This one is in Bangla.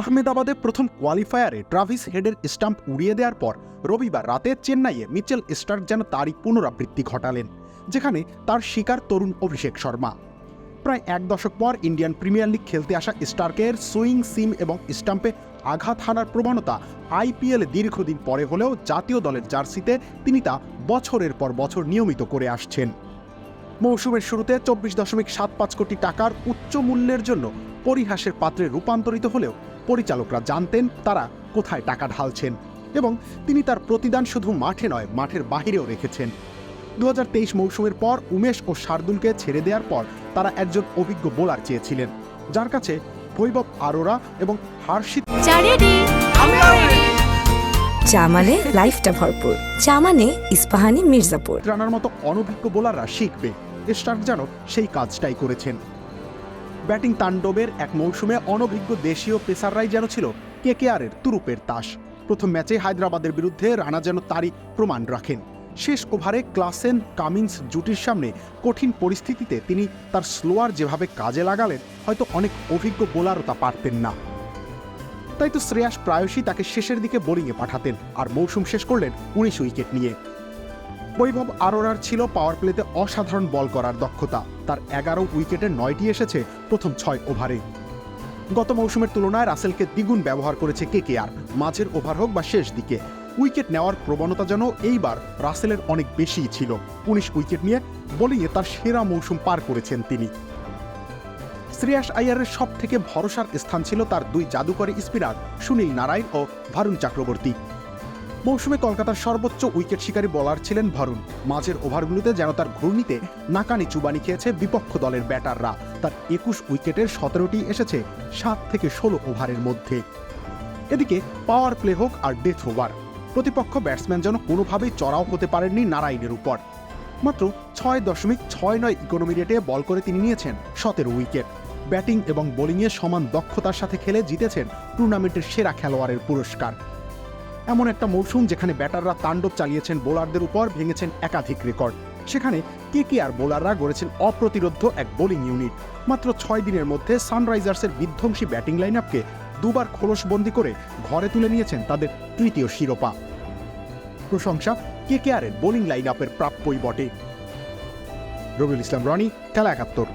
আহমেদাবাদে প্রথম কোয়ালিফায়ারে ট্রাভিস হেডের স্টাম্প উড়িয়ে দেওয়ার পর রবিবার রাতে চেন্নাইয়ে মিচেল স্টার্ক যেন তারই পুনরাবৃত্তি ঘটালেন, যেখানে তার শিকার তরুণ অভিষেক শর্মা। প্রায় এক দশক পর ইন্ডিয়ান প্রিমিয়ার লিগ খেলতে আসা স্টার্কের সুইং সিম এবং স্টাম্পে আঘাত হানার প্রবণতা আইপিএলে দীর্ঘদিন পরে হলেও জাতীয় দলের জার্সিতে তিনি তা বছরের পর বছর নিয়মিত করে আসছেন। মৌসুমের শুরুতে 24.75 কোটি টাকার উচ্চ মূল্যের জন্য পরিহাসের পাত্রে রূপান্তরিত হলেও পরিচালকরা জানতেন তারা কোথায় টাকা ঢালছেন, এবং তিনি তার প্রতিদান শুধু মাঠে নয় মাঠের বাহিরেও রেখেছেন। 2023 মৌসুমের পর উমেশ ও শার্দুলকে ছেড়ে দেওয়ার পর তারা একজন অভিজ্ঞ বোলার চেয়েছিলেন, যার কাছে বৈভব আরোরা এবং হার্ষিত চা মানে লাইফটা ভরপুর, চা মানে ইস্পাহানি মির্জাপুর রানার মতো অনভিজ্ঞ বোলাররা শিখবে। স্টার্ক যেন সেই কাজটাই করেছেন। ব্যাটিং তাণ্ডবের এক মৌসুমে অনভিজ্ঞ দেশীয় পেসাররাই যেন ছিল কেকেআরের তুরুপের তাস। প্রথম ম্যাচে হায়দ্রাবাদের বিরুদ্ধে রানা যেন তারই প্রমাণ রাখেন। শেষ ওভারে ক্লাসেন কামিন্স জুটির সামনে কঠিন পরিস্থিতিতে তিনি তার স্লোয়ার যেভাবে কাজে লাগালেন, হয়তো অনেক অভিজ্ঞ বোলারও তা পারতেন না। তাই তো শ্রেয়াস প্রায়শই তাকে শেষের দিকে বোলিংয়ে পাঠাতেন, আর মৌসুম শেষ করলেন 19 উইকেট নিয়ে। বৈভব আরোরার ছিল পাওয়ার প্লেতে অসাধারণ বল করার দক্ষতা। তার 11 উইকেটের 9টি এসেছে প্রথম 6 ওভারে। গত মৌসুমের তুলনায় রাসেলকে দ্বিগুণ ব্যবহার করেছে কেকেআর, মাঝের ওভার হোক বা শেষ দিকে। উইকেট নেওয়ার প্রবণতা যেন এইবার রাসেলের অনেক বেশিই ছিল। 19 উইকেট নিয়ে বোলিংয়ে তার সেরা মৌসুম পার করেছেন তিনি। শ্রেয়াস আইয়ারের সব থেকে ভরসার স্থান ছিল তার দুই জাদুকরী স্পিনার সুনীল নারায়ণ ও ভারুণ চক্রবর্তী। মৌসুমে কলকাতার সর্বোচ্চ উইকেট শিকারী বোলার ছিলেন ভারুণ। মাঝের ওভারগুলোতে যেন তার ঘূর্ণিতে নাকানি চুবানি খেয়েছে বিপক্ষ দলের ব্যাটাররা। তার 21 উইকেটের 17টি এসেছে 7 থেকে 16 ওভারের মধ্যে। এদিকে পাওয়ার প্লে হোক আর ডেথ ওভার, প্রতিপক্ষ ব্যাটসম্যান যেন কোনোভাবেই চড়াও হতে পারেননি নারায়ণের উপর। মাত্র 6.69 ইকোনমি রেটে বল করে তিনি নিয়েছেন 17 উইকেট। ব্যাটিং এবং বোলিংয়ে সমান দক্ষতার সাথে খেলে জিতেছেন টুর্নামেন্টের সেরা খেলোয়াড়ের পুরস্কার। এমন একটা মৌসুম যেখানে ব্যাটাররা তাণ্ডব চালিয়েছেন বোলারদের উপর, ভেঙেছেন একাধিক রেকর্ড। সেখানে কেকেআর বোলাররা গড়েছেন অপ্রতিরোধ্য এক বোলিং ইউনিট। মাত্র 6 দিনের মধ্যে সানরাইজার্সের বিধ্বংসী ব্যাটিং লাইনআপকে দুবার খোলসবন্দি করে ঘরে তুলে নিয়েছেন তাদের তৃতীয় শিরোপা। প্রশংসা কেকেআরের বোলিং লাইনআপের প্রাপ্যই বটে। রবিউল ইসলাম রনি, খেলা 71।